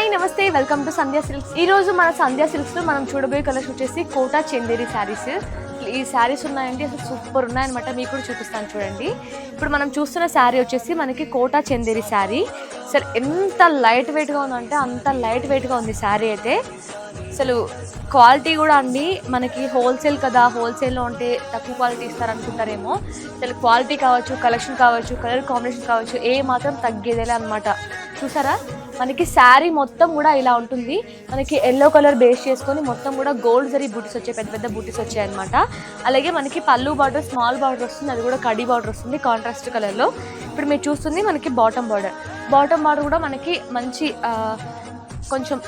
Hi నమస్తే welcome to Sandhya silks. ఈ రోజు మన సంధ్యా సిల్క్స్ లో మనం చూడబోయే కలర్స్ వచ్చేసి కోటా చందేరి శారీస్. ఈ శారీస్ ఉన్నాయండి, అసలు సూపర్ ఉన్నాయన్నమాట. మీకు కూడా చూపిస్తాను చూడండి. ఇప్పుడు మనం చూస్తున్న శారీ వచ్చేసి మనకి కోటా చందేరి శారీ. అసలు ఎంత లైట్ వెయిట్గా ఉందంటే అంత లైట్ వెయిట్గా ఉంది శారీ అయితే. అసలు క్వాలిటీ కూడా అండి, మనకి హోల్సేల్ కదా, హోల్సేల్లో ఉంటే తక్కువ క్వాలిటీ ఇస్తారనుకుంటారేమో. అసలు క్వాలిటీ కావచ్చు, కలెక్షన్ కావచ్చు, కలర్ కాంబినేషన్ కావచ్చు, ఏ మాత్రం తగ్గేదేలే అనమాట. చూసారా, మనకి శారీ మొత్తం కూడా ఇలా ఉంటుంది. మనకి ఎల్లో కలర్ బేస్ చేసుకొని మొత్తం కూడా గోల్డ్ జరీ బూటీస్ వచ్చాయి, పెద్ద పెద్ద బూటీస్ వచ్చాయి అనమాట. అలాగే మనకి పళ్ళు బార్డర్ స్మాల్ బార్డర్ వస్తుంది, అది కూడా కడి బార్డర్ వస్తుంది కాంట్రాస్ట్ కలర్లో. ఇప్పుడు మీరు చూస్తుంది మనకి బాటమ్ బార్డర్ కూడా మనకి మంచి కొంచెం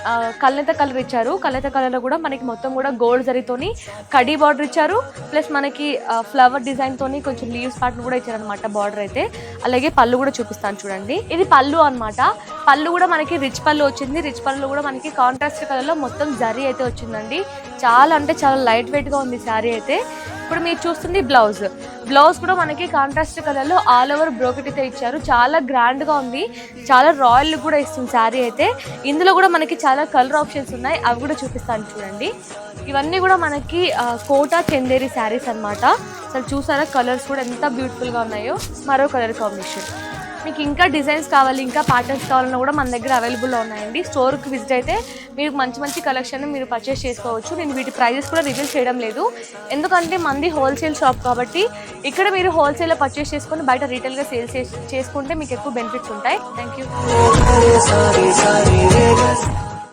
కల్నేత కలర్ ఇచ్చారు. కల్నేత కలర్లో కూడా మనకి మొత్తం కూడా గోల్డ్ జరీతోని కడీ బార్డర్ ఇచ్చారు. ప్లస్ మనకి ఫ్లవర్ డిజైన్తోని కొంచెం లీవ్స్ పార్ట్ కూడా ఇచ్చారనమాట బార్డర్ అయితే. అలాగే పళ్ళు కూడా చూపిస్తాను చూడండి. ఇది పళ్ళు అనమాట. పళ్ళు కూడా మనకి రిచ్ పళ్ళు వచ్చింది. రిచ్ పళ్ళు కూడా మనకి కాంట్రాస్ట్ కలర్లో మొత్తం జరీ అయితే వచ్చిందండి. చాలా అంటే చాలా లైట్ వెయిట్గా ఉంది శారీ అయితే. ఇప్పుడు మీరు చూస్తుంది బ్లౌజ్ కూడా మనకి కాంట్రాస్ట్ కలర్లో ఆల్ ఓవర్ బ్రోకెట్ అయితే ఇచ్చారు. చాలా గ్రాండ్గా ఉంది, చాలా రాయల్ లుక్ కూడా ఇస్తుంది శారీ అయితే. ఇందులో కూడా మనకి చాలా కలర్ ఆప్షన్స్ ఉన్నాయి, అవి కూడా చూపిస్తాను చూడండి. ఇవన్నీ కూడా మనకి కోటా చందేరి శారీస్ అనమాట. అసలు చూసారా కలర్స్ కూడా ఎంత బ్యూటిఫుల్గా ఉన్నాయో. మరో కలర్ కాంబినేషన్. మీకు ఇంకా డిజైన్స్ కావాలి, ఇంకా ప్యాటర్న్స్ కావాలన్నా కూడా మన దగ్గర అవైలబుల్లో ఉన్నాయండి. స్టోర్కి విజిట్ అయితే మీరు మంచి మంచి కలెక్షన్ మీరు పర్చేస్ చేసుకోవచ్చు. నేను వీటి ప్రైజెస్ కూడా రివీల్ చేయడం లేదు, ఎందుకంటే మంది హోల్సేల్ షాప్ కాబట్టి. ఇక్కడ మీరు హోల్సేల్లో పర్చేస్ చేసుకొని బయట రీటైల్గా సేల్స్ చేసుకుంటే మీకు ఎక్కువ బెనిఫిట్స్ ఉంటాయి. Thank you.